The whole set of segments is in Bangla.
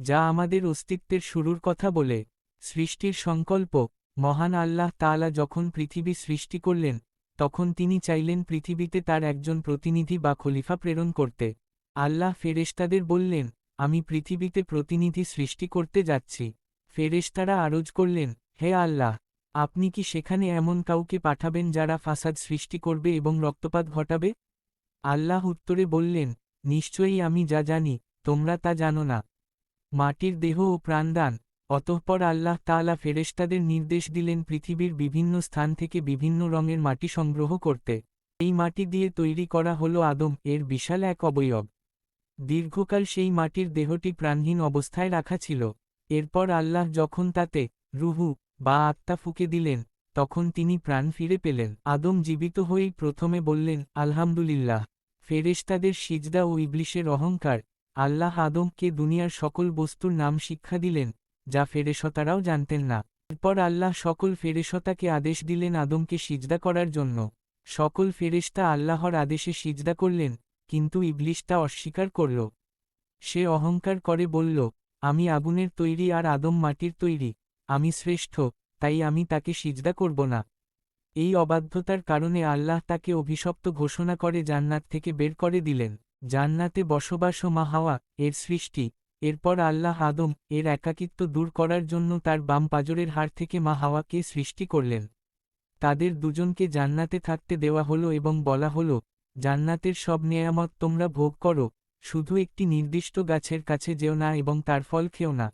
যা আমাদের অস্তিত্বের শুরুর কথা বলে। সৃষ্টির সংকল্প। মহান আল্লাহ তাআলা যখন পৃথিবী সৃষ্টি করলেন, তখন তিনি চাইলেন পৃথিবীতে তার একজন প্রতিনিধি বা খলিফা প্রেরণ করতে। আল্লাহ ফেরেশতাদের বললেন, আমি পৃথিবীতে প্রতিনিধি সৃষ্টি করতে যাচ্ছি। ফেরেশতারা আরজ করলেন, হে আল্লাহ, আপনি কি সেখানে এমন কাউকে পাঠাবেন যারা ফাসাদ সৃষ্টি করবে এবং রক্তপাত ঘটাবে? আল্লাহ উত্তরে বললেন, নিশ্চয়ই আমি যা জানি, তোমরা তা জানো না। মাটির দেহ ও প্রাণদান। অতঃপর আল্লাহ তাআলা ফেরেশতাদের নির্দেশ দিলেন পৃথিবীর বিভিন্ন স্থান থেকে বিভিন্ন রঙের মাটি সংগ্রহ করতে। এই মাটি দিয়ে তৈরি করা হলো আদম এর বিশাল এক অবয়ব। দীর্ঘকাল সেই মাটির দেহটি প্রাণহীন অবস্থায় রাখা ছিল। এরপর আল্লাহ যখন তাতে রুহু বা আত্মা ফুঁকে দিলেন, তখন তিনি প্রাণ ফিরে পেলেন। আদম জীবিত হয়েই প্রথমে বললেন, আলহামদুলিল্লাহ। ফেরেশতাদের সিজদা ও ইবলিসের অহংকার। আল্লাহ আদমকে দুনিয়ার সকল বস্তুর নাম শিক্ষা দিলেন, যা ফেরেশতারাও জানতেন না। এরপর আল্লাহ সকল ফেরেশতাকে আদেশ দিলেন আদমকে সিজদা করার জন্য। সকল ফেরেশতা আল্লাহর আদেশে সিজদা করলেন, কিন্তু ইবলিস তা অস্বীকার করল। সে অহংকার করে বলল, আমি আগুনের তৈরি আর আদম মাটির তৈরি, আমি শ্রেষ্ঠ, তাই আমি তাকে সিজদা করব না। এই অবাধ্যতার কারণে আল্লাহ তাকে অভিশপ্ত ঘোষণা করে জান্নাত থেকে বের করে দিলেন। জান্নাতে বসবাস ও মা হাওয়া এর সৃষ্টি। এরপর আল্লাহ আদম এর একাকিত্ব দূর করার জন্য তার বাম পাঁজরের হাড় থেকে মা হাওয়াকে সৃষ্টি করলেন। তাদের দুজনকে জান্নাতে থাকতে দেওয়া হলো এবং বলা হলো, জান্নাতের সব নেয়ামত তোমরা ভোগ করো, শুধু একটি নির্দিষ্ট গাছের কাছে যেও না এবং তার ফল খেও না।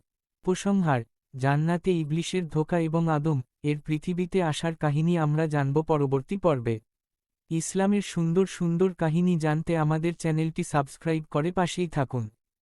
উপসংহার: জান্নাতে ইবলিসের ধোঁকা এবং আদম এর পৃথিবীতে আসার কাহিনী আমরা জানব পরবর্তী পর্বে। ইসলামের সুন্দর সুন্দর কাহিনী জানতে আমাদের চ্যানেলটি সাবস্ক্রাইব করে পাশেই থাকুন।